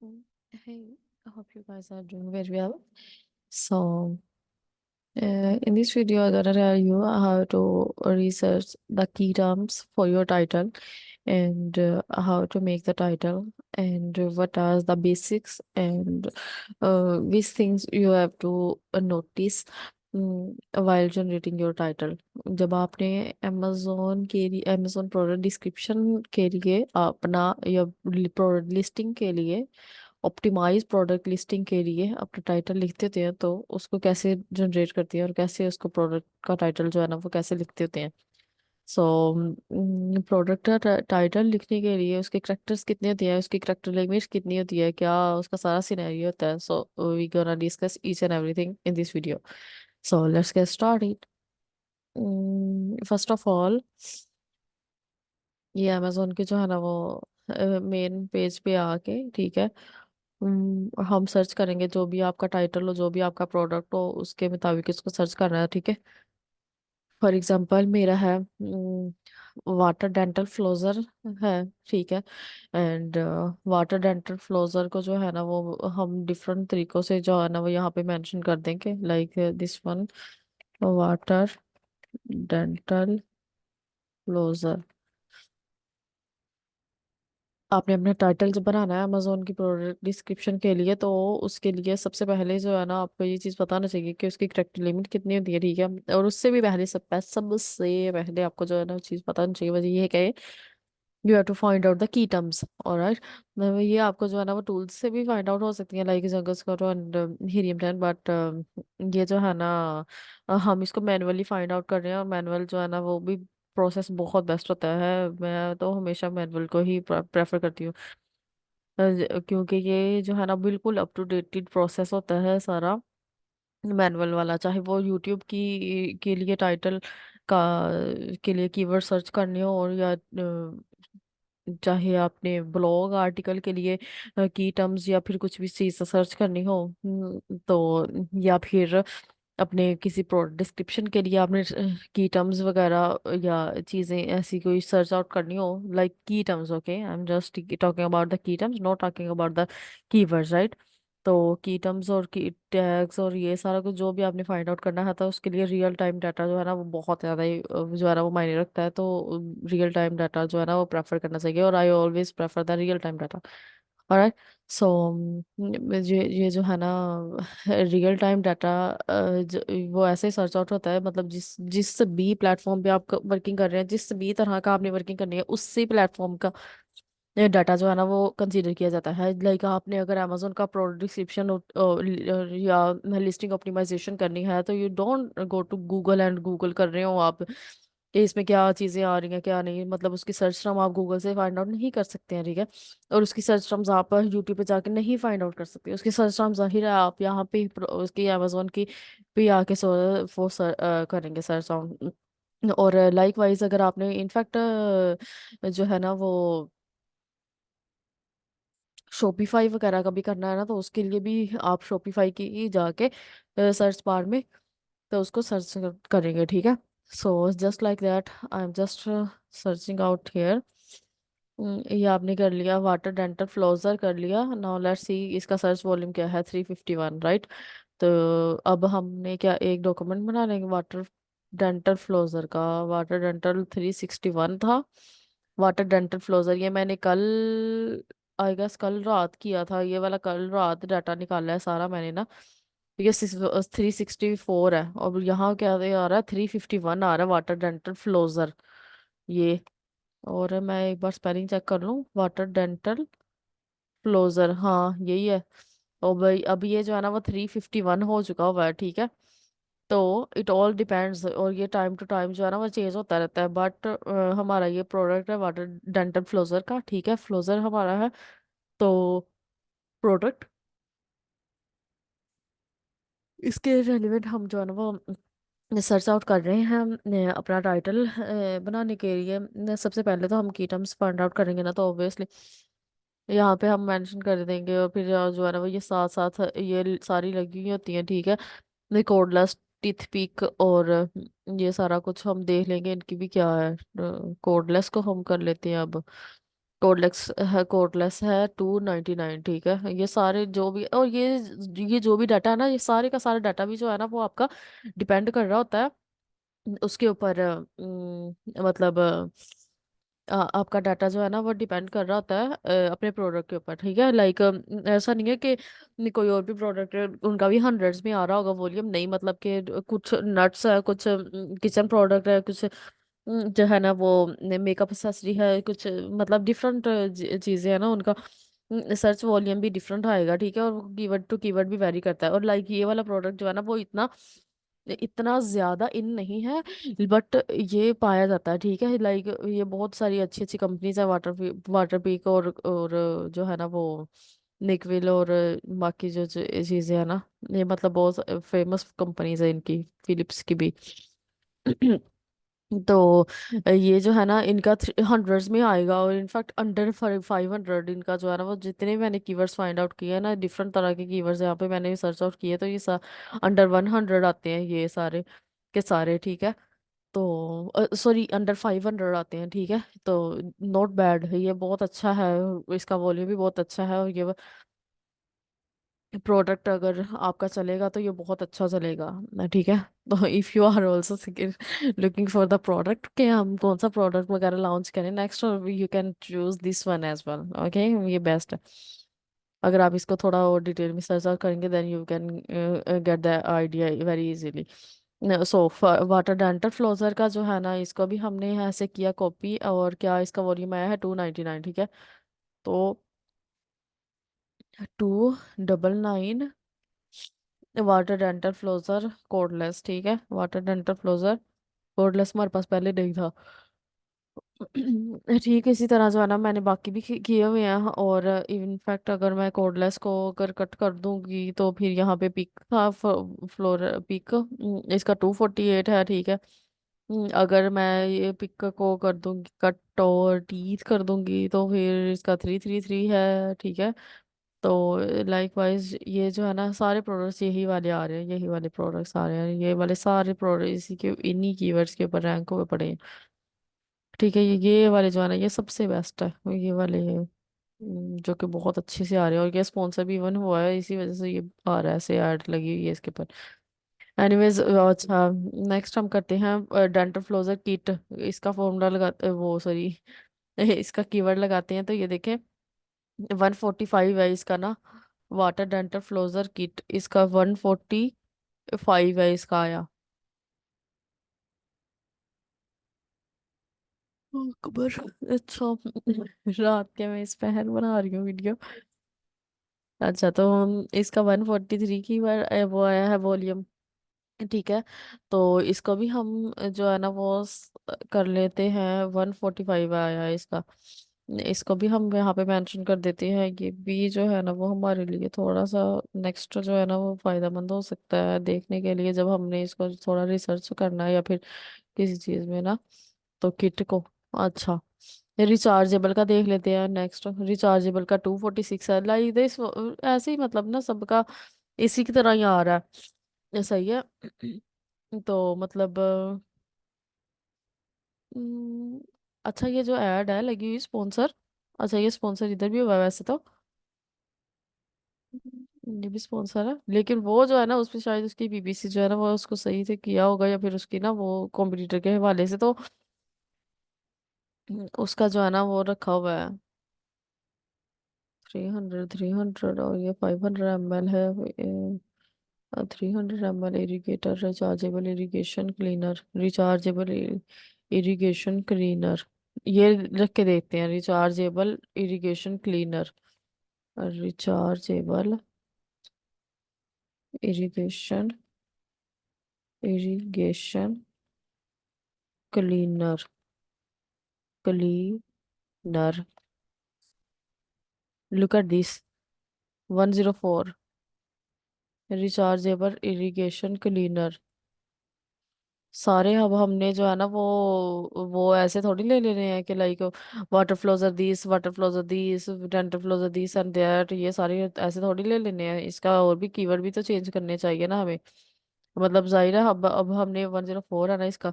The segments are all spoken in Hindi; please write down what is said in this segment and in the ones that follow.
Hey, I hope you guys are doing very well. So, in this video, I'm gonna tell you how to research the key terms for your title and how to make the title and what are the basics and which things you have to notice while generating your title. जब आपने Amazon प्रोडक्ट डिस्क्रिप्शन के लिए अपना या प्रोडक्ट लिस्टिंग के लिए ऑप्टिमाइज प्रोडक्ट लिस्टिंग के लिए अपना टाइटल लिखते होते हैं तो उसको कैसे जनरेट करती है और कैसे उसको प्रोडक्ट का टाइटल जो है ना वो कैसे लिखते होते हैं। सो प्रोडक्ट का टाइटल लिखने के लिए उसके करेक्टर्स कितने होते हैं, उसकी करेक्टर लैंग्वेज कितनी होती है, क्या उसका सारा सिनेरियो होता है। So we gonna discuss each and everything in this video. So let's get started. First of all, ये अमेजोन के जो है ना वो मेन पेज पे आके ठीक है। हम सर्च करेंगे जो भी आपका टाइटल हो, जो भी आपका प्रोडक्ट हो, उसके मुताबिक इसको सर्च करना है, ठीक है। फॉर एग्जांपल मेरा है वाटर डेंटल फ्लोजर है, ठीक है। एंड वाटर डेंटल फ्लोजर को जो है ना वो हम डिफरेंट तरीकों से जो है ना वो यहाँ पे मेंशन कर देंगे, like this one, water dental flosser. आपने अपना टाइटल जब बनाना है अमेजोन की प्रोडक्ट डिस्क्रिप्शन के लिए तो उसके लिए सबसे पहले जो है ना आपको ये चीज़ बताना चाहिए कि उसकी करेक्ट लिमिट कितनी होती है, ठीक है। और उससे भी पहले सबसे पहले आपको जो है ना चीज़ बतानी चाहिए, वजह ये है कि you have to find out the key terms. Alright, मतलब ये आपको जो है ना वो टूल्स से भी फाइंड आउट हो सकती है, like jungle squad and helium 10, but ये जो है ना हम इसको मैनुअली फाइंड आउट कर रहे हैं और मैनुअल जो है ना वो भी प्रोसेस बहुत बेस्ट होता है। मैं तो हमेशा मैनुअल को ही प्रेफर करती हूँ। क्योंकि ये जो है ना बिल्कुल अप टू डेटेड प्रोसेस होता है सारा मैनुअल वाला। चाहे वो यूट्यूब की के लिए टाइटल का के लिए कीवर्ड सर्च करनी हो, और या चाहे आपने ब्लॉग आर्टिकल के लिए की टर्म्स या फिर कुछ भी चीज़ सर्च करनी हो, तो या फिर अपने किसी प्रोडक्ट डिस्क्रिप्शन के लिए आपने की टर्म्स वगैरह या चीज़ें ऐसी कोई सर्च आउट करनी हो, लाइक की terms, okay, I am just talking about the key terms, not talking about the keywords, right. तो की टर्म्स और की टैग्स और ये सारा कुछ जो भी आपने फाइंड आउट करना है तो उसके लिए रियल टाइम डाटा जो है ना वो बहुत ज़्यादा ही जो है ना वो मायने रखता है। तो रियल टाइम डाटा जो है ना वो प्रेफर करना चाहिए, और I always prefer the real time data. Alright. So ये जो है ना रियल टाइम डाटा वो ऐसे सर्च आउट होता है, मतलब जिस जिस भी प्लेटफॉर्म पे आप वर्किंग कर रहे हैं, जिस भी तरह का आपने वर्किंग करनी है उसी प्लेटफॉर्म का डाटा जो है ना वो कंसीडर किया जाता है। लाइक आपने अगर अमेजोन का प्रोडक्ट डिस्क्रिप्शन या लिस्टिंग ऑप्टिमाइजेशन करनी है तो you don't go to Google and Google कर रहे हो आप कि इसमें क्या चीज़ें आ रही हैं क्या नहीं, मतलब उसकी सर्च टर्म आप गूगल से फाइंड आउट नहीं कर सकते हैं, ठीक है। और उसकी सर्च टर्म्स आप यूट्यूब पे जाके नहीं फाइंड आउट कर सकते, उसकी सर्च टर्म जाहिर है आप यहाँ पे उसकी अमेजोन की पे आके वो करेंगे सर्च टर्म। और लाइक वाइज अगर आपने इनफैक्ट जो है ना वो शॉपिफाई वगैरह का भी करना है ना तो उसके लिए भी आप शॉपिफाई की ही जाके सर्च बार में तो उसको सर्च करेंगे, ठीक है। So just like that I am just searching out here. ये आपने कर लिया, वाटर डेंटल फ्लोजर कर लिया। नाउ लेट्स सी इसका सर्च वॉल्यूम क्या है, 351, राइट। तो अब हमने क्या एक डॉक्यूमेंट बना लेंगे वाटर डेंटल फ्लोजर का। वाटर डेंटल 361 था। वाटर डेंटल फ्लोजर ये मैंने कल, आई गेस कल रात किया था, ये वाला कल रात डाटा निकाला है सारा मैंने ना। ये 364 है और यहाँ क्या आ रहा है, 351 आ रहा है वाटर डेंटल फ्लोजर ये। और मैं एक बार स्पेलिंग चेक कर लूँ, वाटर डेंटल फ्लोजर, हाँ यही है। और भाई अब ये जो है ना वो 351 हो चुका हुआ है, ठीक है। तो इट ऑल डिपेंड्स, और ये टाइम टू टाइम जो है ना वो चेंज होता रहता है, बट हमारा ये प्रोडक्ट है वाटर डेंटल फ्लोजर का, ठीक है, फ्लोजर हमारा है। तो प्रोडक्ट इसके रेलिवेंट हम जो है ना वो सर्च आउट कर रहे हैं अपना टाइटल बनाने के लिए। सबसे पहले तो हम की टर्म्स फाइंड आउट करेंगे ना, तो ऑब्वियसली यहाँ पे हम मेंशन कर देंगे, और फिर जो है ना वो ये साथ साथ ये सारी लगी हुई होती हैं, ठीक है। कोडलेस, टीथ पिक और ये सारा कुछ हम देख लेंगे इनकी भी क्या है। कोडलेस को हम कर लेते हैं अब। कोडलेस है, कोडलेस है 299, ठीक है। ये सारे जो भी, और ये जो भी डाटा है ना, ये सारे का सारा डाटा भी जो है ना वो आपका डिपेंड कर रहा होता है उसके ऊपर। मतलब आपका डाटा जो है ना वो डिपेंड कर रहा होता है अपने प्रोडक्ट के ऊपर, ठीक है। लाइक ऐसा नहीं है कि कोई और भी प्रोडक्ट है उनका भी हंड्रेड्स में आ रहा होगा वॉल्यूम, नहीं। मतलब कि कुछ नट्स है, कुछ किचन प्रोडक्ट है, कुछ जो है ना वो मेकअप एक्सेसरी है, कुछ मतलब डिफरेंट चीजें हैं ना, उनका सर्च वॉल्यूम भी डिफरेंट आएगा, ठीक है। और कीवर्ड टू कीवर्ड भी वेरी करता है। और लाइक ये वाला प्रोडक्ट जो है ना वो इतना इतना ज्यादा इन नहीं है, बट ये पाया जाता है, ठीक है। लाइक ये बहुत सारी अच्छी अच्छी कंपनीज है, वाटर पीक और जो है ना वो निकविल और बाकी जो जो चीजें है ना, ये मतलब बहुत फेमस कंपनीज है इनकी, फिलिप्स की भी। तो ये जो है ना इनका हंड्रेड्स में आएगा, और इनफैक्ट अंडर 500 इनका जो है ना वो, जितने भी मैंने कीवर्ड्स फाइंड आउट किए हैं ना, डिफरेंट तरह के कीवर्ड्स यहाँ पे मैंने सर्च आउट किए, तो ये अंडर 100 आते हैं ये सारे के सारे, ठीक है। तो सॉरी, अंडर 500 आते हैं, ठीक है। तो नॉट बैड है, ये बहुत अच्छा है, इसका वॉल्यूम भी बहुत अच्छा है। और ये प्रोडक्ट अगर आपका चलेगा तो ये बहुत अच्छा चलेगा ठीक है। तो if you are also looking for the product कि हम कौन सा प्रोडक्ट वगैरह लॉन्च करें नेक्स्ट, और you can choose this one as well, okay. ये बेस्ट है। अगर आप इसको थोड़ा और डिटेल में सर्च आउट करेंगे then you can get the idea very easily. So water dental flosser का जो है ना, इसको भी हमने ऐसे किया कॉपी, और क्या इसका वॉल्यूम आया है 299, ठीक है। तो 299 वाटर डेंटल फ्लोजर कोडलेस, ठीक है। वाटर डेंटल फ्लोजर कोडलेस हमारे पास पहले नहीं था। ठीक है, इसी तरह जो है ना मैंने बाकी भी किए हुए हैं। और इनफैक्ट अगर मैं कोडलेस को अगर कट कर दूंगी तो फिर यहाँ पे पिक था, फ्लोर पिक, इसका 248 है, ठीक है। अगर मैं ये पिक को कर दूंगी कट और टीथ कर दूंगी तो फिर इसका 333 है, ठीक है। तो लाइक वाइज ये जो है ना सारे प्रोडक्ट्स यही वाले आ रहे हैं, यही वाले प्रोडक्ट्स आ रहे हैं, ये वाले सारे प्रोडक्ट इसी के इन्हीं कीवर्ड्स के ऊपर रैंक हुए पड़े हैं, ठीक है। ये वाले जो है ना ये सबसे बेस्ट है, ये वाले जो कि बहुत अच्छे से आ रहे हैं, और ये स्पॉन्सर भी इवन हुआ है, इसी वजह से ये आ रहा है, ऐसे ऐड लगी हुई है इसके ऊपर। एनीवेज, अच्छा, नेक्स्ट हम करते हैं डेंटल फ्लोजर किट। इसका फॉर्मूला लगा वो सॉरी इसका कीवर्ड लगाते हैं, तो ये देखें 145 है इसका ना। वाटर डेंटल फ्लोजर किट इसका 145 है इसका आया। अकबर, अच्छा। रात के मैं इस पहर बना रही हूँ वीडियो। अच्छा, तो हम इसका 143 की बार वो आया है वॉल्यूम, ठीक है। तो इसको भी हम जो है ना वो कर लेते हैं, 145 आया है इसका। इसको भी हम यहाँ पे मेंशन कर देते हैं, ये भी जो है ना वो हमारे लिए थोड़ा सा नेक्स्ट जो है ना वो फायदेमंद हो सकता है देखने के लिए, जब हमने इसको थोड़ा रिसर्च करना है या फिर किसी चीज में ना, तो किट को। अच्छा, रिचार्जेबल का देख लेते हैं नेक्स्ट। रिचार्जेबल का 246 है, लाइक दिस। ऐसे ही मतलब ना सबका इसी की तरह ही आ रहा है, सही है। तो मतलब हम्म, अच्छा, ये जो ऐड है लगी हुई स्पॉन्सर, अच्छा ये स्पॉन्सर इधर भी हुआ है वैसे तो। ये भी स्पॉन्सर है, लेकिन वो जो है ना उसमें शायद उसकी बीबीसी जो है ना वो उसको सही से किया होगा, या फिर उसकी ना वो कॉम्पिटिटर के हवाले से, तो उसका जो है ना वो रखा हुआ है 300 और ये 500 ml है। 300 ml irrigator rechargeable irrigation cleaner, rechargeable irrigation cleaner, ये रख के देखते हैं। Rechargeable irrigation cleaner, rechargeable irrigation irrigation cleaner, cleaner, look at this, 104, rechargeable irrigation cleaner. सारे अब हमने जो है ना वो ऐसे थोड़ी ले लेने हैं कि like water floss or this, dental floss or this and that, ये सारे ऐसे थोड़ी ले लेने हैं। इसका और भी कीवर्ड भी तो चेंज करने चाहिए ना हमें। मतलब जाहिर है अब हमने 104 है ना इसका,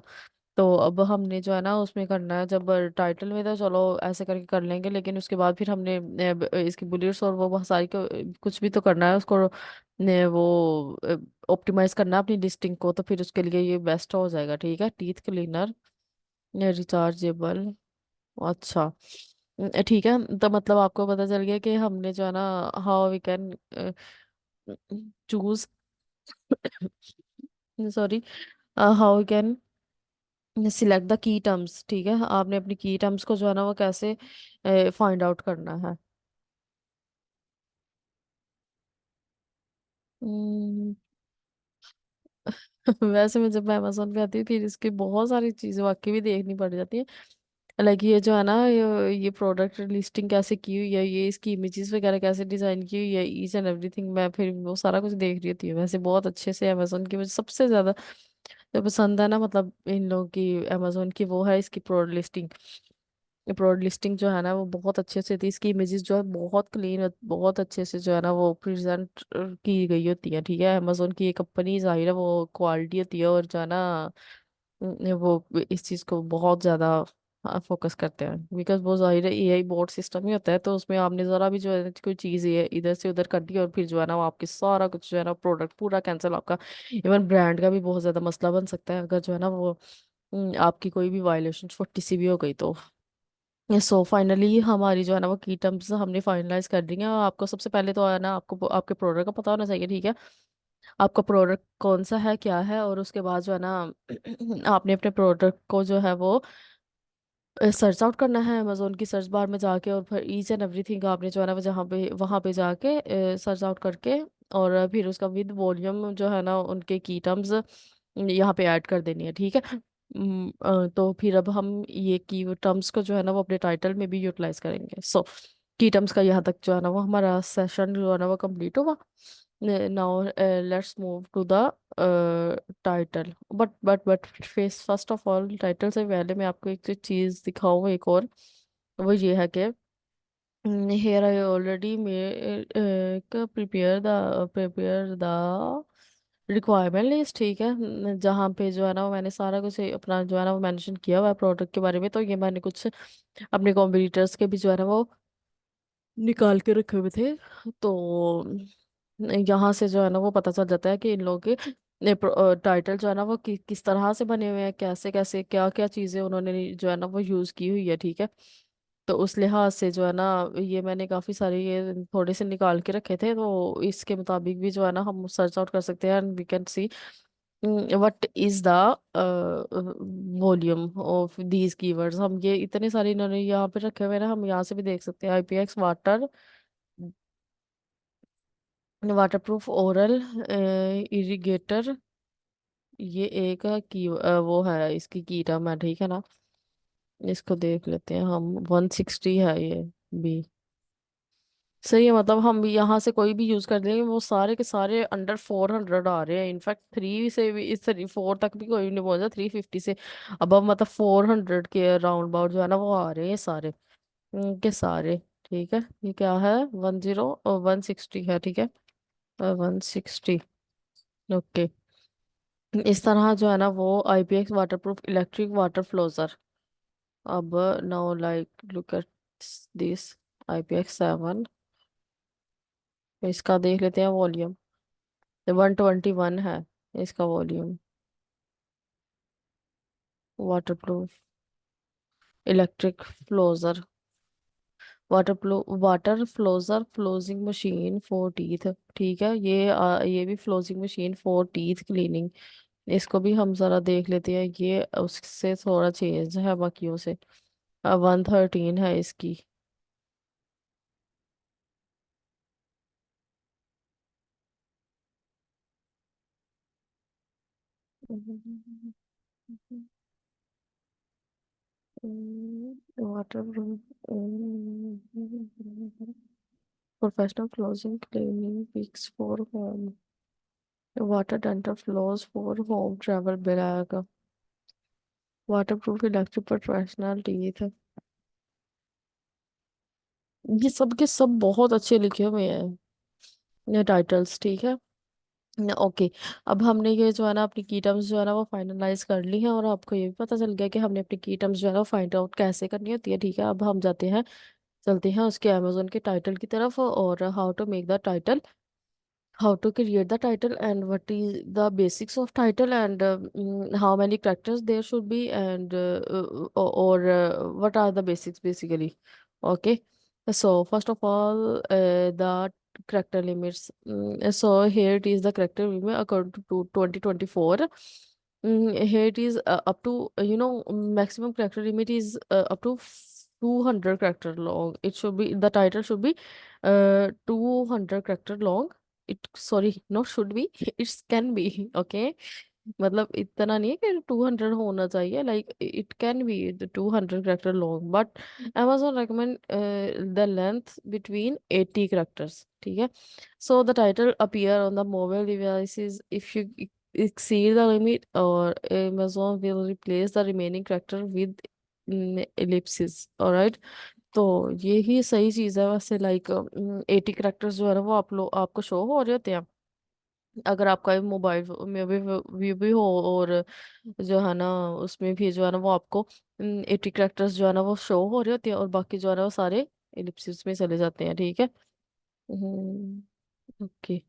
तो अब हमने जो है ना उसमें करना है, जब टाइटल में तो चलो ऐसे करके कर लेंगे, लेकिन उसके बाद फिर हमने इसकी बुलेट्स और वो बहुत सारी कुछ भी तो करना है उसको, वो ऑप्टिमाइज करना है अपनी लिस्टिंग को, तो फिर उसके लिए ये बेस्ट हो जाएगा। ठीक है, टीथ क्लीनर रिचार्जेबल। अच्छा, ठीक है। तो मतलब आपको पता चल गया कि हमने जो है ना how we can choose, sorry, how we can select the key terms. ठीक है, आपने अपनी की टर्म्स को जो है ना वो कैसे फाइंड आउट करना है। हम्म, वैसे मैं जब अमेजोन पे आती हूँ फिर इसकी बहुत सारी चीजें वाकई भी देखनी पड़ जाती है। लाइक ये जो है ना ये प्रोडक्ट लिस्टिंग कैसे की हुई है, ये इसकी इमेजेस वगैरह कैसे डिजाइन की हुई है, ईच एंड एवरीथिंग मैं फिर वो सारा कुछ देख रही होती हूँ। वैसे बहुत अच्छे से अमेजोन की मुझे सबसे ज्यादा जो पसंद है ना, मतलब इन लोगों की अमेजोन की, वो है इसकी प्रोडक्ट लिस्टिंग। प्रोडक्ट लिस्टिंग जो है ना वो बहुत अच्छे से थी, इसकी इमेजेस जो है बहुत क्लीन, बहुत अच्छे से जो है ना वो प्रेजेंट की गई होती है। ठीक है, अमेजोन की एक कंपनी जाहिर है वो क्वालिटी होती है, और जो है ना वो इस चीज को बहुत ज्यादा फोकस करते हैं, बिकॉज वो जाहिर है एआई बोर्ड सिस्टम ही होता है, तो उसमें आपने जरा भी जो है कोई चीज ये इधर से उधर कर दी और फिर जो है ना वो आपकी सारा कुछ जो है ना प्रोडक्ट पूरा कैंसिल आपका। इवन ब्रांड का भी बहुत ज्यादा मसला बन सकता है अगर जो है ना वो आपकी कोई भी वायलेशन छोटी सी भी हो गई तो। सो फाइनली हमारी जो है ना वो की टर्म्स हमने फाइनलाइज कर दी हैं। और आपको सबसे पहले तो है ना आपको आपके प्रोडक्ट का पता होना चाहिए। ठीक है, आपका प्रोडक्ट कौन सा है क्या है, और उसके बाद जो है ना आपने अपने प्रोडक्ट को जो है वो सर्च आउट करना है अमेजोन की सर्च बार में जाके, और फिर ईच एंड एवरीथिंग आपने जो है ना वो जहाँ पे वहाँ पे जाके सर्च आउट करके, और फिर उसका विद वॉल्यूम जो है ना उनके की टर्म्स यहाँ पे ऐड कर देनी है। ठीक है, तो फिर अब हम ये की टर्म्स को जो है ना वो अपने टाइटल में भी यूटिलाइज करेंगे। सो की टर्म्स का यहाँ तक जो है ना वो हमारा सेशन जो है ना वो कंप्लीट हुआ। Now let's move to the title. But face first of all title से पहले मैं आपको एक चीज दिखाऊं एक और, वो ये है कि here I already made prepare the requirement list. ठीक है, जहाँ पे जो है ना वो मैंने सारा कुछ अपना जो है ना वो मेंशन किया हुआ है प्रोडक्ट के बारे में, तो ये मैंने कुछ अपने कॉम्पिटिटर्स के भी जो है ना वो निकाल के रखे हुए थे। तो यहाँ से जो है ना वो पता चल जाता है कि इन लोगों के टाइटल जो है ना वो किस तरह से बने हुए हैं, कैसे कैसे क्या क्या चीज़ें उन्होंने जो है ना वो यूज़ की हुई है। ठीक है, तो उस लिहाज से जो है ना ये मैंने काफ़ी सारे ये थोड़े से निकाल के रखे थे, तो इसके मुताबिक भी जो है ना हम सर्च आउट कर सकते हैं, and we can see what is the volume of these keywords. हम ये इतने सारे इन्होंने यहाँ पे रखे हुए हैं ना, हम यहाँ से भी देख सकते हैं। IPX water, waterproof oral irrigator, ये एक की वो है इसकी की टर्म है। ठीक है ना, इसको देख लेते हैं हम। 160 है ये भी सही है, मतलब हम यहाँ से कोई भी यूज कर देंगे वो सारे के सारे अंडर 400 आ रहे हैं। इनफैक्ट थ्री से भी इस 4 तक भी कोई नहीं पहुंचा, 350 से अब मतलब 400 के राउंड अबाउट जो है ना वो आ रहे हैं सारे के सारे। ठीक है, ये क्या है, 160 है। ठीक है, 160। ओके, इस तरह जो है ना वो IPX waterproof electric water flosser. अब now like look at this IPX7, इसका देख लेते हैं वॉल्यूम। 121 है इसका वॉल्यूम। Waterproof electric flosser, water flosser flossing machine for teeth. ठीक है, ये भी flossing machine for teeth cleaning. इसको भी हम जरा देख लेते हैं, ये उससे थोड़ा चेंज है बाकियों से। 113 है इसकी। Water professional closing cleaning picks for home, water dental floss for home travel bag, waterproof electric professional teeth. ये सब के सब बहुत अच्छे लिखे हुए हैं ये टाइटल्स। ठीक है, ओके। अब हमने ये जो है ना अपनी की टर्म्स जो है ना वो फाइनलाइज कर ली है, और आपको ये भी पता चल गया कि हमने अपनी की टर्म्स जो है ना फाइंड आउट कैसे करनी होती है। ठीक है, अब हम जाते हैं, चलते हैं उसके अमेजोन के टाइटल की तरफ, और how to make the title, how to create the title, and what is the basics of title, and how many characters there should be, and what are the basics basically. Okay, so first of all, the character limits. So here it is, the character limit according to 2024. Here it is, up to, maximum character limit is up to 200 character long. It should be, the title should be 200 character long. It, sorry, not should be, it can be. Okay, मतलब इतना नहीं है कि 200 होना चाहिए, like it can be the 200 character long, but Amazon recommend the length between 80 characters. ठीक है, so the title appear on the mobile devices if you exceed the limit, or Amazon will replace the remaining character with ellipses. Alright, तो ये ही सही चीज़ है वैसे, लाइक 80 करेक्टर्स जो है ना वो आपको शो हो रहे होते हैं, अगर आपका मोबाइल में भी हो, और जो है ना उसमें भी जो है ना वो आपको 80 करेक्टर्स जो है ना वो शो हो रहे होते हैं, और बाकी जो है ना वो सारे एलिप्सिस में चले जाते हैं। ठीक है, ओके।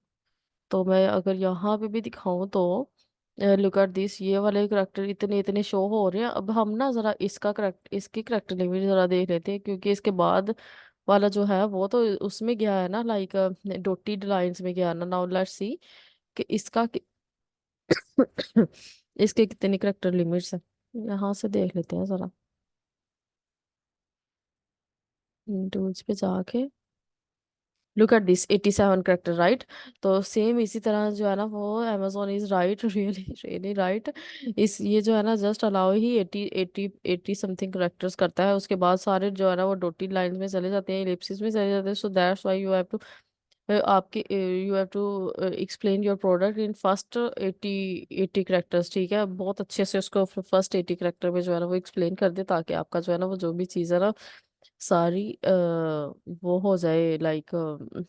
तो मैं अगर यहाँ पे भी दिखाऊं तो लुक एट दिस, ये वाले करेक्टर इतने इतने शो हो रहे हैं। अब हम ना जरा इसका करेक्ट इसकी करेक्टर लिमिट जरा देख लेते हैं, क्योंकि इसके बाद वाला जो है वो तो उसमें गया है ना, लाइक डॉटेड लाइंस में गया ना। नाउ लेट्स सी कि इसका इसके कितने करेक्टर लिमिट्स है, यहाँ से देख लेते हैं जरा, टूल्स पे जाके। Look at this, 87 character, right. तो सेम इसी तरह जो है ना वो amazon is right, really really right. इस ये जो है ना जस्ट अलाउ ही 80 समथिंग करेक्टर्स करता है, उसके बाद सारे जो है ना वो डॉटेड लाइंस में चले जाते हैं, एलिप्सिस में चले जाते हैं। So that's why you have to, आपके you have to explain your product in first 80 characters. ठीक है, बहुत अच्छे से उसको फर्स्ट 80 करेक्टर में जो है ना वो एक्सप्लेन कर दे, ताकि आपका जो है ना वो जो भी चीज़ है ना सारी वो हो जाए, लाइक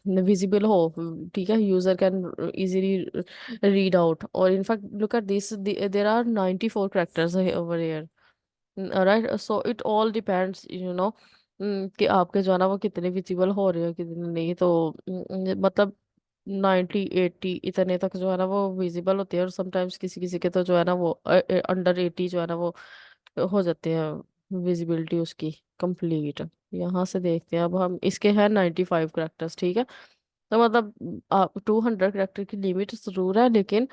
विजिबल हो। ठीक है, user can easily read out. और in fact look at this, there are 94 characters over here, right. So it all depends, कि आपके जो है ना वो कितने विजिबल हो रहे हो कितने नहीं। तो मतलब 90 80 इतने तक जो है ना वो विजिबल होते हैं, और समटाइम्स किसी किसी के तो जो है ना वो अंडर 80 जो है ना वो हो जाते हैं विजिबिलिटी उसकी कंप्लीट। यहाँ से देखते हैं, अब हम इसके हैं 95 करेक्टर्स। ठीक है, तो मतलब आप 200 करेक्टर की लिमिट जरूर है, लेकिन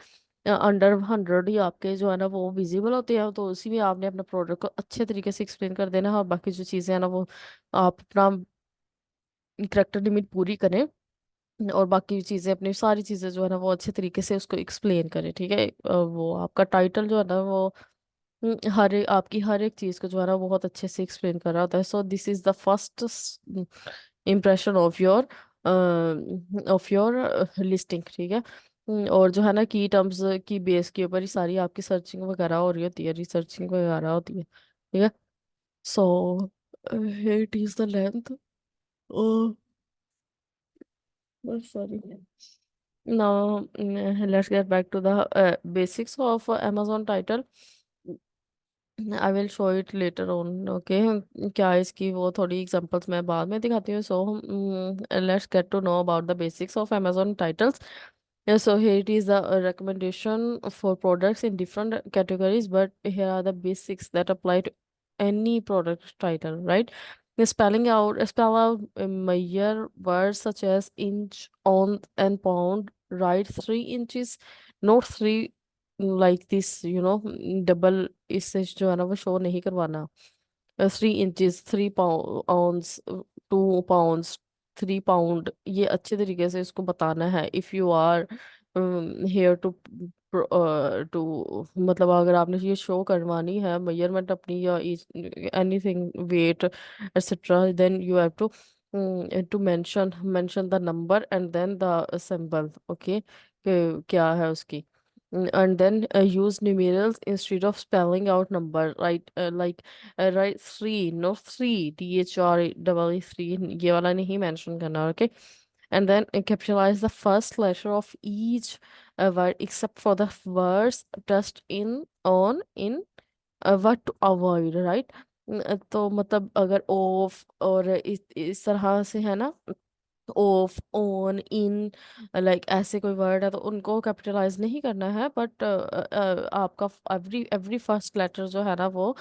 अंडर 100 ही आपके जो है ना वो विजिबल होते हैं। तो उसी में आपने अपना प्रोडक्ट को अच्छे तरीके से एक्सप्लेन कर देना है, और बाकी जो चीज़ें हैं ना वो आप अपना करेक्टर लिमिट पूरी करें, और बाकी चीज़ें अपनी सारी चीज़ें जो है ना वो अच्छे तरीके से उसको एक्सप्लेन करें। ठीक है, वो आपका टाइटल जो है ना वो आपकी हर एक चीज़ को जो है ना बहुत अच्छे से एक्सप्लेन कर रहा होता है। So this is the first impression of your listing. ठीक है, और जो है ना की टर्म्स की बेस के ऊपर ही सारी आपकी सर्चिंग वगैरह हो रही होती है, रिसर्चिंग वगैरह होती है। ठीक है, so it is the length, sorry. Now, let's get back to the basics of Amazon title. I will show it later on. Okay, क्या इसकी वो थोड़ी एग्जांपल्स मैं बाद में दिखाती हूँ। So let's get to know about the basics of Amazon titles. Yeah, so here it is the recommendation for products in different categories, but here are the basics that apply to any product title, right? Spell out measure words such as inch, ounce, and pound. Write 3 inches, not three like this, double इससे जो है ना वो शो नहीं करवाना। 3 इंचेस, 3 पाउंड, 2 पाउंड्स, 3 पाउंड, ये अच्छे तरीके से इसको बताना है। If you are here to मतलब अगर आपने ये शो करवानी है मेजरमेंट अपनी, या anything weight etcetera, then you have to mention the number and then the symbol. Okay, क्या है उसकी, and then use numerals instead of spelling out number, right? Write three, not three, three, ये वाला नहीं मेंशन करना। Okay, and then capitalize the first letter of each word except for the words touched in on in what to avoid, right? तो मतलब अगर ऑफ और इस तरह से है ना, ऑफ ऑन इन, लाइक ऐसे कोई वर्ड है तो उनको कैपिटलाइज नहीं करना है, बट आपका एवरी एवरी फर्स्ट लेटर जो है ना वो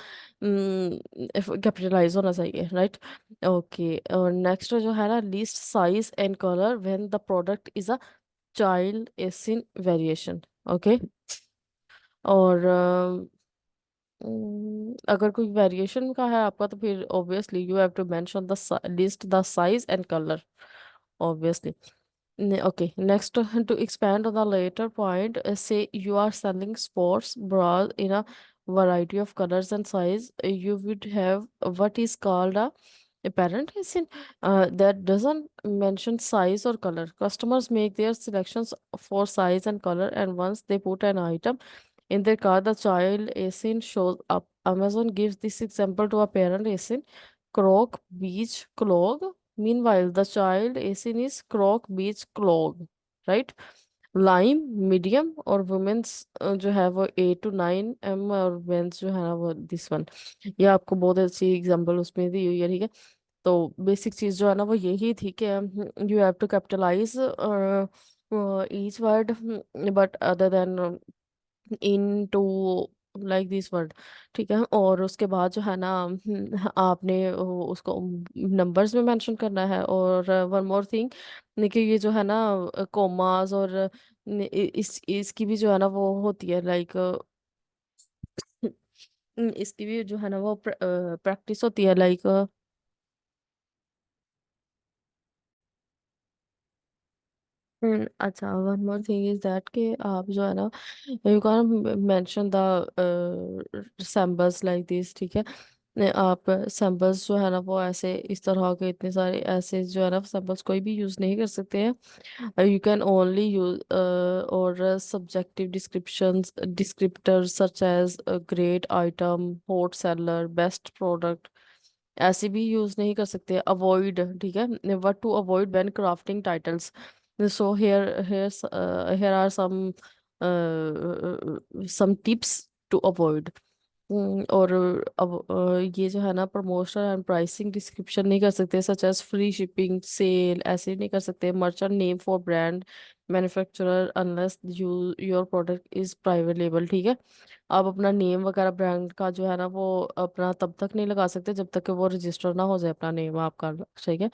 कैपिटलाइज होना चाहिए, राइट? ओके, और नेक्स्ट जो है ना, list size and colour when the product is a child is in variation. Okay, और अगर कोई वेरिएशन का है आपका तो फिर obviously you have to mention the list the size and colour, obviously. Okay, next, to expand on the later point, say you are selling sports bras in a variety of colors and size, you would have what is called a apparent reason that doesn't mention size or color. Customers make their selections for size and color, and once they put an item in their car, the child ASIN shows up. Amazon gives this example to a parent ASIN, Croc Beach Clog. Meanwhile, the child ASIN is Croc Beach Clog, right? Lime medium, और वुमेन्स जो है वो 8 to 9 M, और मेंस जो है ना वो दिस वन। ये आपको बहुत अच्छी एग्जांपल उसमें दी हुई है, ठीक है? तो बेसिक चीज जो है ना वो यही थी कि you have to capitalise each word, but other than in to like this word, ठीक है? और उसके बाद जो है ना आपने उसको नंबर्स में मेंशन करना है। और वन मोर थिंग, देखिए ये जो है ना कोमास और इस इसकी भी जो है ना वो होती है लाइक इसकी भी जो है ना वो प्रैक्टिस होती है लाइक। अच्छा, one more thing is that कि आप जो है ना you can mention the symbols like this, ठीक है? आप सैम्बल्स जो है ना वो ऐसे इस तरह के इतने सारे ऐसे जो है ना सैम्बल्स कोई भी यूज़ नहीं कर सकते हैं। यू कैन ओनली यूज और subjective descriptions descriptors such as great item, hot seller, best product, ऐसे भी यूज नहीं कर सकते। अवॉइड, ठीक है? What to avoid when crafting titles, so here are some tips to avoid। और अब ये जो है ना प्रमोशन एंड प्राइसिंग डिस्क्रिप्शन नहीं कर सकते, such as free shipping, sale, ऐसे नहीं कर सकते। Merchant name for brand manufacturer unless you your product is private label, ठीक है? आप अपना नेम वगैरह ब्रांड का जो है ना वो अपना तब तक नहीं लगा सकते जब तक कि वो रजिस्टर ना हो जाए अपना नेम आपका, ठीक है?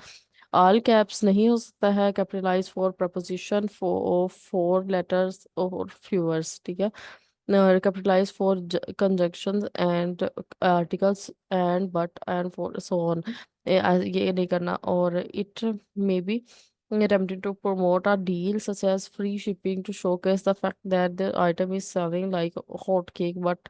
ऑल कैप्स नहीं हो सकता है, capitalise for preposition for 4 letters और फ्यूअर्स, ठीक है? Capitalise for conjunctions and articles and but and for so on, ये नहीं करना। और it may be attempting to promote a deal such as free shipping to showcase the fact that the item is selling like hot cake, but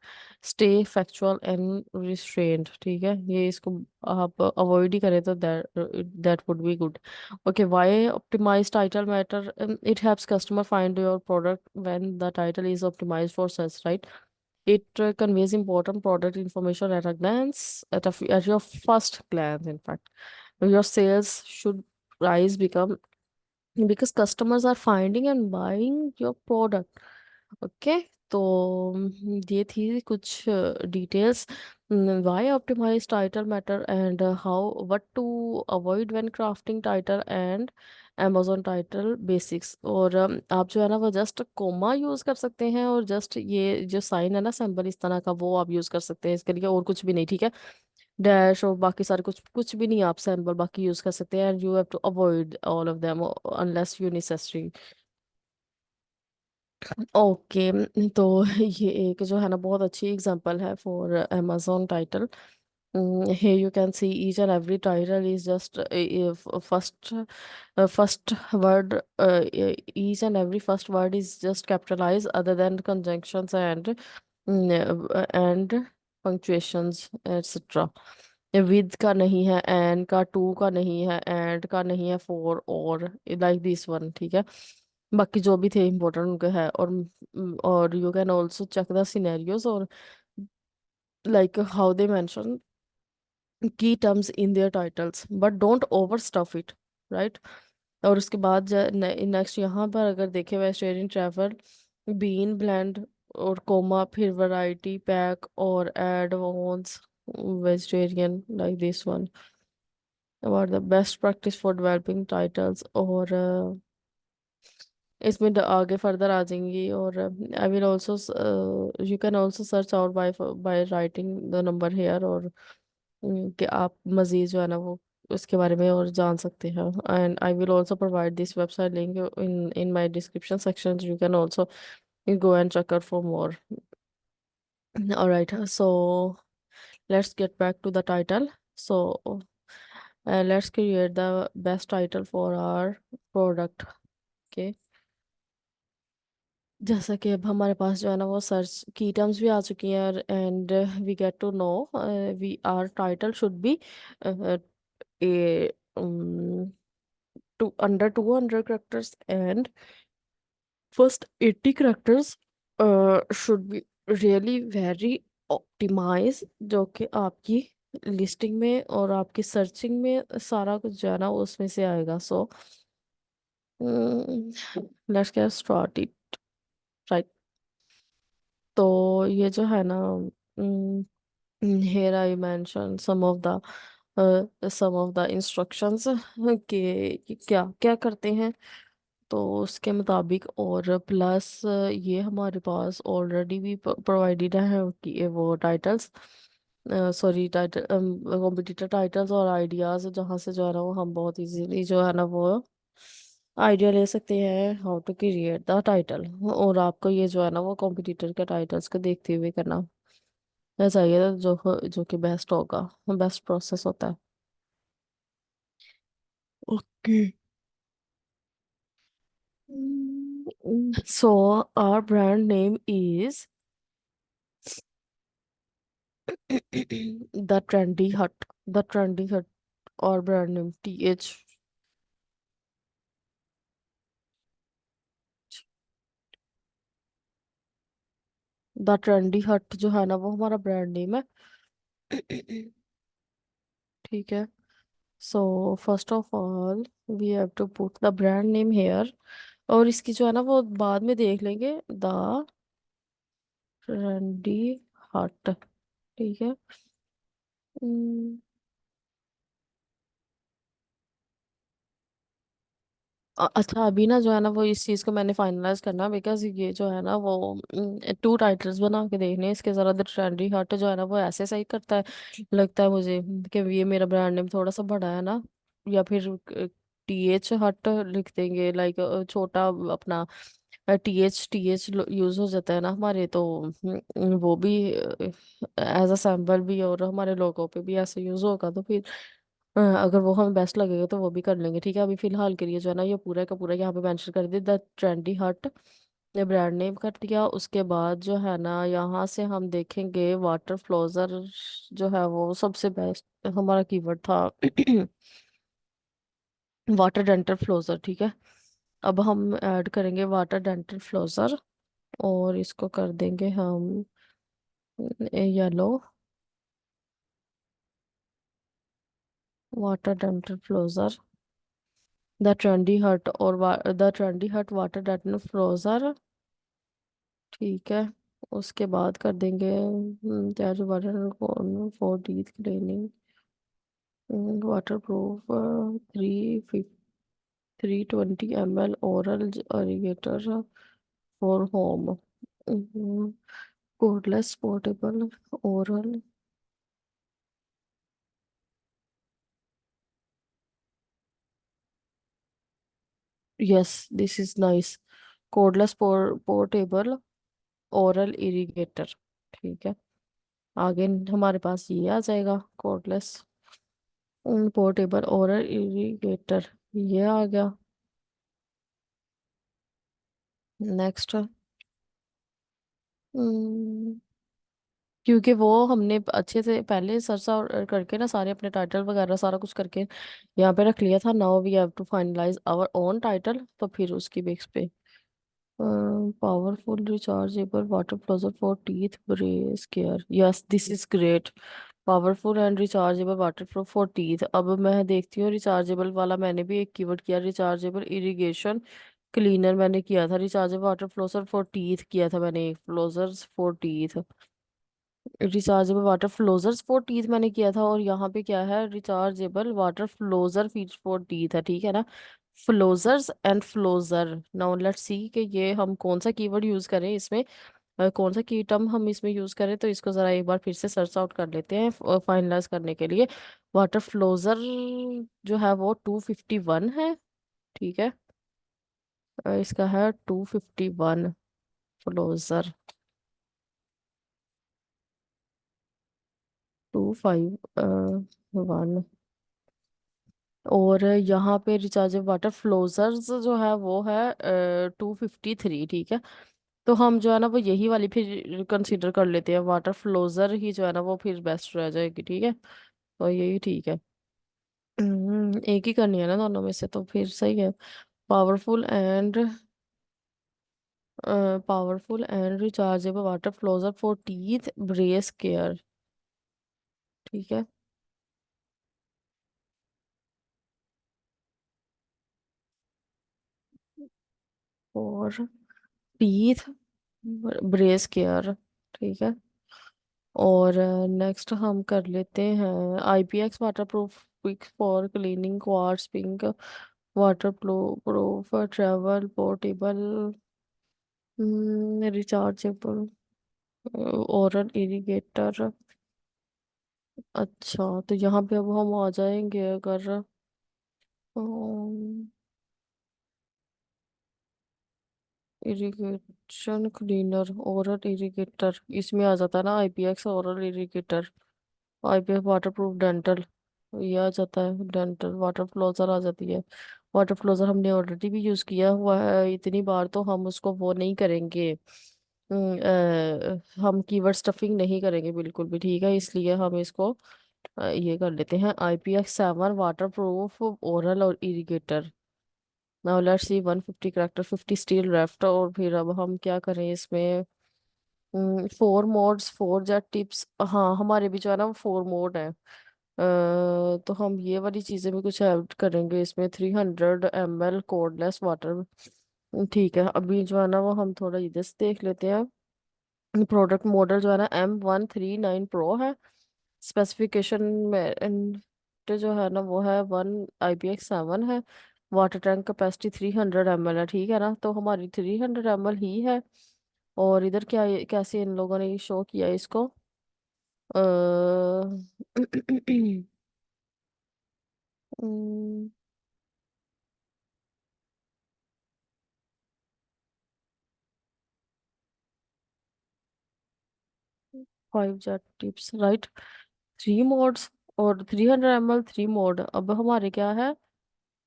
stay factual and restrained, ठीक है? ये इसको आप अवॉइड ही करें तो that would be good। okay, why optimize title matter? It helps customer find your product when the title is optimized for search, right? It conveys important product information at a glance, at your first glance, in fact. Your sales should rise become because customers are finding and buying your product। Okay, तो ये थी कुछ details, why optimise title matter and how what to avoid when crafting title and amazon title basics. और आप जो है ना वो जस्ट कोमा यूज कर सकते हैं, और जस्ट ये जो साइन है ना सिंबल इस तरह का वो आप यूज कर सकते हैं इसके लिए, और कुछ भी नहीं, ठीक है? डैश और बाकी सारे कुछ कुछ भी नहीं, आप सिंबल बाकी यूज कर सकते हैं, and you have to avoid all of them unless you necessary. Okay, तो ये एक जो है ना बहुत अच्छी एग्जांपल है for amazon title. here you can see each and every title is just first word, each and every first word is just capitalized other than conjunctions and punctuations etc। with का नहीं है, and का, to का नहीं है, and का नहीं है, for और like this one, ठीक है? बाकी जो भी थे इम्पोर्टेंट उनके है। और you can also check the scenarios और like how they mention key terms in their titles, but don't overstuff it, right? और उसके बाद नेक्स्ट यहाँ पर अगर देखें वेजिटेरियन ट्रैवल, बीन ब्लेंड और कोमा, फिर वैरायटी पैक और add ons vegetarian like this one about the best practice for developing titles. और इसमें आगे फर्दर आ जाएंगी। और I will also, you can also search out by writing the number here. और कि आप मज़ीद जो है ना वो उसके बारे में और जान सकते हैं। And I will also provide this website link in my description section, you can also go and check out for more. All right, so let's get back to the title. So let's create the best title for our product. Okay, जैसा कि अब हमारे पास जो है ना वो सर्च की टर्म्स भी आ चुकी हैं, and we get to know we are title should be a to under 200 characters, and first 80 characters should be really very optimized, जो कि आपकी लिस्टिंग में और आपकी सर्चिंग में सारा कुछ जो है ना वो उसमें से आएगा। सो लेट्स गेट स्टार्टेड, राइट। तो ये जो है ना, here I mentioned some of the instructions कि क्या क्या करते हैं, तो उसके मुताबिक। और प्लस ये हमारे पास ऑलरेडी भी प्रोवाइडेड है कि ये वो titles, sorry title competitor titles और आइडियाज, जहाँ से जो है ना वो हम बहुत इजीली जो है ना वो आइडिया ले सकते हैं how to create the title. और आपको ये जो है ना वो कॉम्पिटिटर के टाइटल्स को देखते हुए करना चाहिए, जो कि बेस्ट होगा, बेस्ट प्रोसेस होता है। Okay, so our brand name is the Trendy Hut. The Trendy Hut, or brand name TH. The trendy हट जो है ना वो हमारा ब्रांड नेम है। ठीक है। So first of all we have to put the brand name here. और इसकी जो है ना वो बाद में देख लेंगे, द ट्रेंडी हट। ठीक है। हम्म, अच्छा, अभी ना जो है ना वो इस चीज़ को मैंने फाइनलाइज करना, बिकॉज ये जो है ना वो टू टाइटल्स बना के देखने हैं इसके। ज़रा द ट्रेंडी हट जो है ना वो ऐसे सही करता है, लगता है मुझे कि ये मेरा ब्रांड नेम थोड़ा सा बड़ा है ना। या फिर TH हट लिख देंगे, लाइक छोटा अपना TH यूज़ हो जाता है ना हमारे तो। वो भी एज अ सैम्पल भी, और हमारे लोगों पे भी ऐसे यूज़ होगा, तो फिर अगर वो हमें बेस्ट लगेगा तो वो भी कर लेंगे। ठीक है, अभी फिलहाल के लिए जो है ना ये पूरा का पूरा यहाँ पे मेंशन कर दिया, द ट्रेंडी हट, ये ब्रांड नेम कर दिया। उसके बाद जो है ना यहाँ से हम देखेंगे वाटर फ्लोजर जो है वो सबसे बेस्ट हमारा कीवर्ड था। Water dental flosser. ठीक है, अब हम ऐड करेंगे वाटर डेंटल फ्लोजर, और इसको कर देंगे हम yellow. Water dental flosser, the trendy hut, और the trendy hut water dental flosser. ठीक है, उसके बाद कर देंगे त्याज water for teeth cleaning, waterproof, 320 ml oral irrigator for home, cordless portable oral. Yes, this is nice. Cordless portable oral irrigator. ठीक है, आगे हमारे पास ये आ जाएगा कोडलेस पोर्टेबल ओरल इरिगेटर, ये आ गया। नेक्स्ट, क्योंकि वो हमने अच्छे से पहले सर्च आउट करके ना सारे अपने टाइटल वगैरह सारा कुछ करके यहाँ पे रख लिया था। Now we have to finalize our own title, तो फिर उसकी बेस पे powerful rechargeable water flosser for teeth brace care, yes this is great. Powerful and rechargeable waterproof for teeth. अब मैं देखती हूँ रिचार्जेबल वाला मैंने भी एक कीवर्ड किया, रिचार्जेबल इरिगेशन क्लीनर मैंने किया था, rechargeable water flosser for teeth किया था मैंने, flossers for teeth, rechargeable water flossers for teeth मैंने किया था, और यहाँ पे क्या है, rechargeable water flosser feed for teeth है, ठीक है ना। Flossers and flosser. Now let's see कि ये हम कौन सा कीवर्ड यूज करें इसमें, कौन सा की टर्म हम इसमें यूज करें, तो इसको जरा एक बार फिर से सर्च आउट कर लेते हैं फाइनलाइज करने के लिए। वाटर फ्लोजर जो है वो 251 है, ठीक है। इसका है 251 फ्लोजर, 251। और यहाँ पे रिचार्जेबल वाटर फ्लोजर्स जो है वो है 253, ठीक है। तो हम जो है ना वो यही वाली फिर कंसीडर कर लेते हैं, वाटर फ्लोजर ही जो है ना वो फिर बेस्ट रह जाएगी, ठीक है। तो यही ठीक है। एक ही करनी है ना दोनों में से, तो फिर सही है। Powerful and powerful and rechargeable water flosser for teeth brace care, ठीक है। और टीथ ब्रेस केयर, ठीक है। और नेक्स्ट हम कर लेते हैं IPX waterproof pick for cleaning quartz pink waterproof travel portable rechargeable oral irrigator. अच्छा, तो यहाँ पे अब हम आ जाएंगे अगर इरिगेशन क्लीनर ओरल इरिगेटर, इसमें आ जाता है ना IPX oral irrigator, IPF waterproof dental, ये आ जाता है, डेंटल वाटर फ्लोजर आ जाती है। वाटर फ्लोजर हमने ऑलरेडी भी यूज़ किया हुआ है इतनी बार, तो हम उसको वो नहीं करेंगे। हम कीवर्ड स्टफिंग नहीं करेंगे बिल्कुल भी, ठीक है। इसलिए हम इसको ये कर लेते हैं IPX7 वाटर प्रूफ ओरल और irrigator. Now let's see 150 character 50 still left, और फिर अब हम क्या करें इसमें, 4 मोड्स 4 जेट टिप्स, हाँ हमारे भी जो है ना 4 मोड है। तो हम ये वाली चीजें भी कुछ ऐड करेंगे इसमें, 300 ml कोडलेस वाटर, ठीक है। अभी जो है ना वो हम थोड़ा इधर से देख लेते हैं। प्रोडक्ट मॉडल जो है ना M139 Pro है। स्पेसिफिकेशन में जो है ना वो है 1 IPX7 है। वाटर टैंक कैपेसिटी 300 ml है, ठीक है ना। तो हमारी 300 ml ही है। और इधर क्या कैसे इन लोगों ने शो किया इसको, 5 जेट टिप्स राइट, 3 मोड्स और 300 ml 3 मोड। अब हमारे क्या है,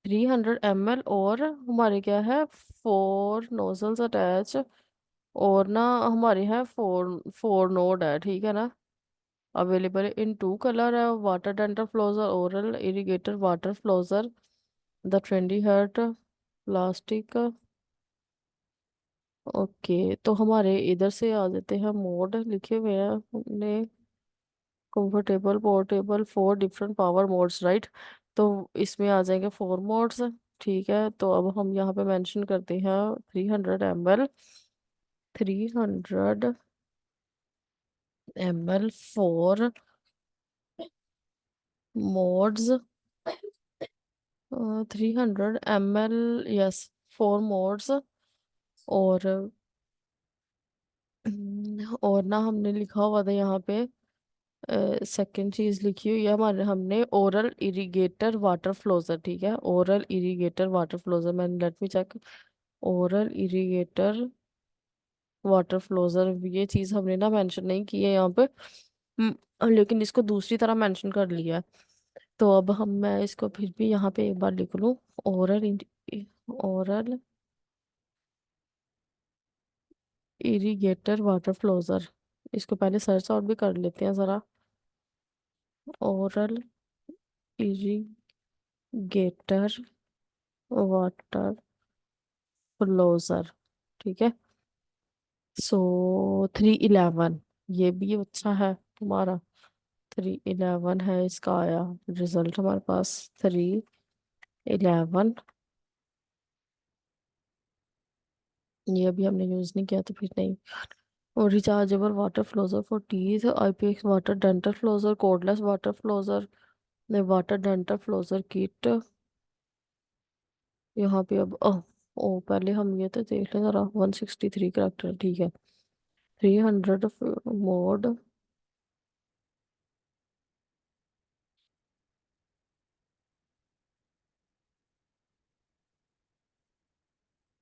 300 ml, और हमारे क्या है 4 नोजल्स अटैच, और ना हमारे हैं 4 नोड है, ठीक है ना। अवेलेबल इन 2 कलर है, water dental flosser oral irrigator water flosser the trendy hurt plastic. Okay, तो हमारे इधर से आ जाते हैं, मोड लिखे हुए हैं हमने, comfortable portable 4 different power modes right. तो इसमें आ जाएंगे 4 मोड्स, ठीक है। तो अब हम यहाँ पे मेंशन करते हैं 300 ml, 300 ml 4 modes, 300 ml, yes 4 modes. और और ना हमने लिखा हुआ था यहाँ पे, सेकंड चीज लिखी हुई है हमारे, हमने ओरल इरिगेटर वाटर फ्लोजर, ठीक है। ओरल इरिगेटर वाटर फ्लोजर, मैंने let me check, oral irrigator water flosser, ये चीज हमने ना मेंशन नहीं की है यहाँ पे। लेकिन इसको दूसरी तरह मेंशन कर लिया है। तो अब मैं इसको फिर भी यहाँ पे एक बार लिख लूँ, ओरल ओरल इरिगेटर वाटर फ्लोजर। इसको पहले सर्च आउट भी कर लेते हैं जरा, ओरल इरिगेटर वाटर फ्लोजर, ठीक है। सो 311, ये भी अच्छा है तुम्हारा। 311 है इसका आया रिजल्ट हमारे पास। 311। ये अभी हमने यूज नहीं किया तो फिर नहीं। और rechargeable water flosser for teeth, IPX water dental flosser, cordless water flosser, water dental flosser kit. यहाँ पे अब ओ पहले हम ये तो देख लें जरा। 163 करेक्टर ठीक है। 300 मोड।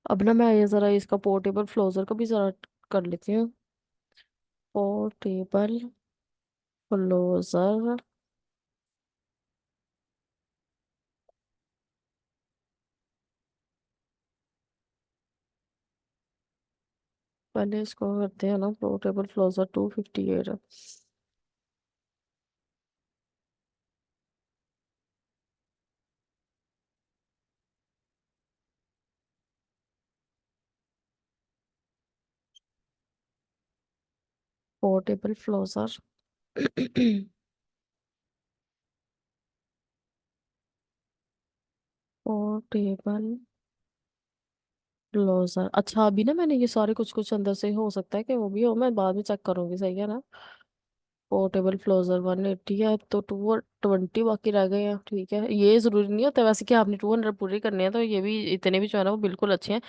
अब ना मैं ये जरा इसका पोर्टेबल फ्लोजर का भी जरा कर लेती हूँ। पोर्टेबल फ्लोजर। पहले इसको करते हैं ना, पोर्टेबल फ्लोजर 258। पोर्टेबल फ्लोजर। पोर्टेबल फ्लोजर। अच्छा अभी ना मैंने ये सारे कुछ कुछ अंदर से हो सकता है कि वो भी हो, मैं बाद में चेक करूंगी, सही है ना। पोर्टेबल फ्लोजर 180 है तो 220 बाकी रह गए हैं। ठीक है, ये जरूरी नहीं होता वैसे कि आपने 200 पूरे करने हैं, तो ये भी इतने भी जो है ना वो बिल्कुल अच्छे हैं।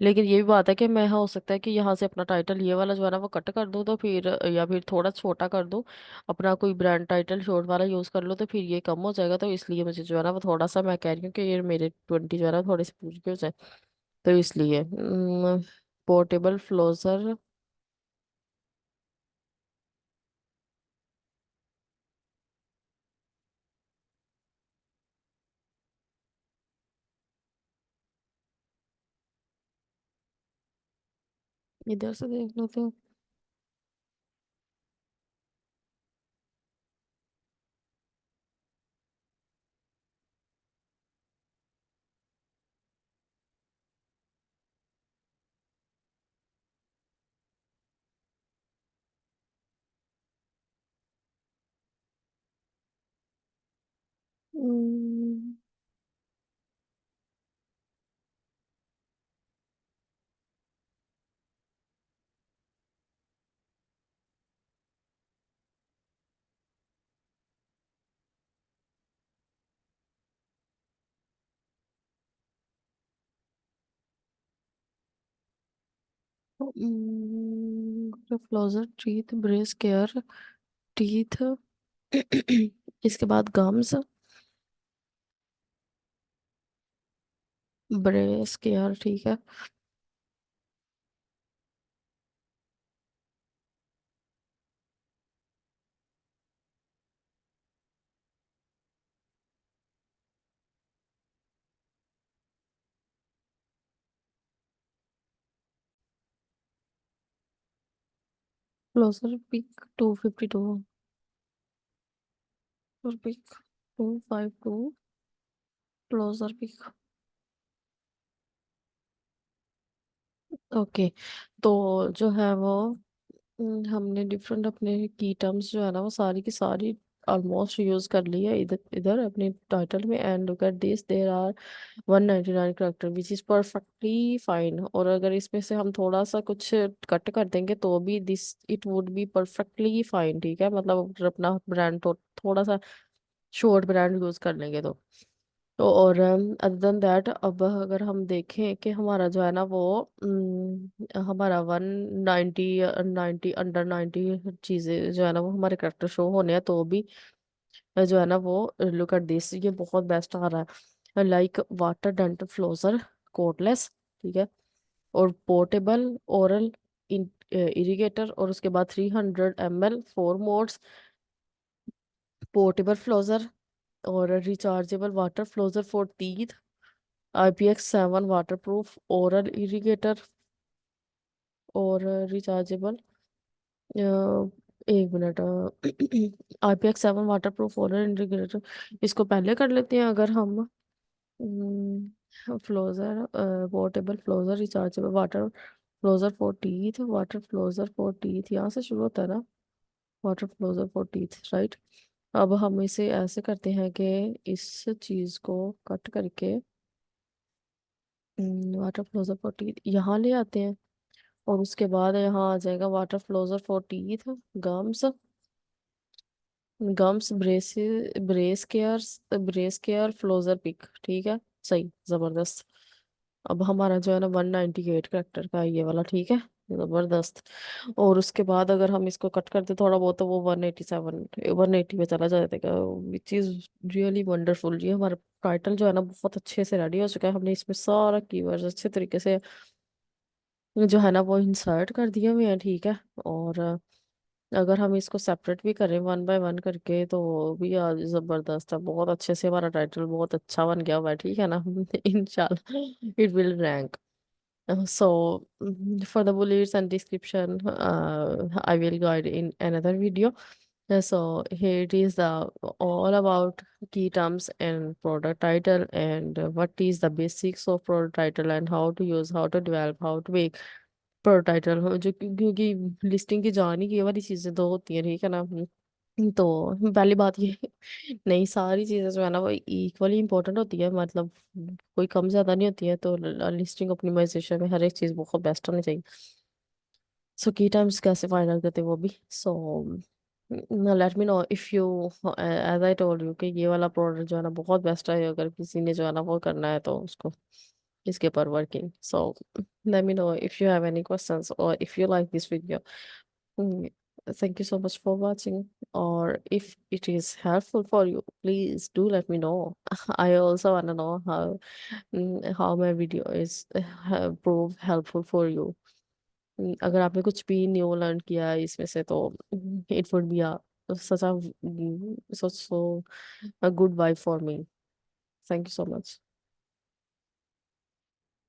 लेकिन ये भी बात है कि मैं, हो सकता है कि यहाँ से अपना टाइटल ये वाला जो है ना वो कट कर दूँ तो फिर, या फिर थोड़ा छोटा कर दूँ, अपना कोई ब्रांड टाइटल शॉर्ट वाला यूज कर लो तो फिर ये कम हो जाएगा। तो इसलिए मुझे जो है ना वो थोड़ा सा, मैं कह रही हूँ कि ये मेरे 20 जो है ना थोड़े से पूरे हो जाए। तो इसलिए पोर्टेबल फ्लोजर। इधर से देख लेते हैं। हम्म, फ्लोजर टीथ ब्रेस केयर टीथ। इसके बाद गम्स, ब्रेस केयर ठीक है। फ्लोजर पिक 252। फ्लोजर पिक 252। फ्लोजर पिक। ओके। तो जो है वो, हमने डिफरेंट अपने की टर्म्स जो है ना वो सारी की सारी ऑलमोस्ट यूज कर ली है इधर इधर अपने टाइटल में। And look at this, there are 199 character which is perfectly fine. और अगर इसमें से हम थोड़ा सा कुछ कट कर देंगे तो भी this it would be perfectly fine. ठीक है, मतलब अगर अपना ब्रांड थोड़ा सा शॉर्ट ब्रांड यूज कर लेंगे तो और अदर देन दैट, अब अगर हम देखें कि हमारा जो है ना वो, हमारा 190 90 अंडर 90 चीज़ें जो है ना वो हमारे करेक्टर शो होने हैं तो भी जो है ना वो, लुक एट दिस, ये बहुत बेस्ट आ रहा है। लाइक वाटर डेंटल फ्लोजर कोटलेस, ठीक है, और पोर्टेबल ओरल इरिगेटर, और उसके बाद 300 ml 4 मोड्स पोर्टेबल फ्लोजर, और rechargeable water flosser for teeth, IPX7 waterproof oral irrigator, और रिचार्जेबल, एक minute, IPX7 waterproof oral irrigator. इसको पहले कर लेते हैं अगर हम। Flosser portable flosser rechargeable water flosser for teeth, water flosser for teeth यहाँ से शुरू होता है ना, water flosser for teeth right. अब हम इसे ऐसे करते हैं कि इस चीज को कट करके वाटर फ्लोजर फॉर टीथ यहाँ ले आते हैं। और उसके बाद यहाँ आ जाएगा water flosser for teeth, gums, gums brace, brace care flosser pick. ठीक है, सही, जबरदस्त। अब हमारा जो है ना 198 करेक्टर का है ये वाला, ठीक है, जबरदस्त। और उसके बाद अगर हम इसको कट करते थोड़ा बहुत तो वो 187, 180 में चला जाएगा, विच इज रियली वंडरफुल। ये हमारा टाइटल जो है ना बहुत अच्छे से रेडी हो चुका है। हमने इसमें सारा कीवर्ड्स अच्छे तरीके से जो है ना वो इंसर्ट कर दिए हुए हैं, ठीक है। और अगर हम इसको सेपरेट भी करें वन बाय वन करके तो वो भी आज जबरदस्त है, बहुत अच्छे से हमारा टाइटल बहुत अच्छा बन गया हुआ है, ठीक है ना। इंशाल्लाह it will rank. So, for the bullets and description, I will guide in another video. So here it is, all about key terms and product title, and what is the basics of product title, and how to use, how to develop, how to make product title। जो क्योंकि लिस्टिंग की जानी की ये वाली चीजें दो होती हैं, ठीक है ना। तो पहली बात ये नहीं, सारी चीजें जो है ना वो इक्वली इंपॉर्टेंट होती है, मतलब कोई कम ज्यादा नहीं होती है। तो लिस्टिंग ऑप्टिमाइजेशन में हर एक चीज बहुत बेस्ट होनी चाहिए। सो की टाइम्स कैसे फाइनल करते हैं वो भी। So let me know if you, as I told you कि ये वाला प्रोडक्ट जो है ना बहुत बेस्ट है, अगर किसी ने जो है ना वो करना है तो उसको इसके ऊपर working. So let me know if you have any questions और if you like this video. Thank you so much for watching. Or if it is helpful for you, please do let me know. I also want to know how my video is prove helpful for you. अगर आपने कुछ भी न्यू लर्न किया है इसमें से तो it would be a such a such so a good vibe for me. Thank you so much.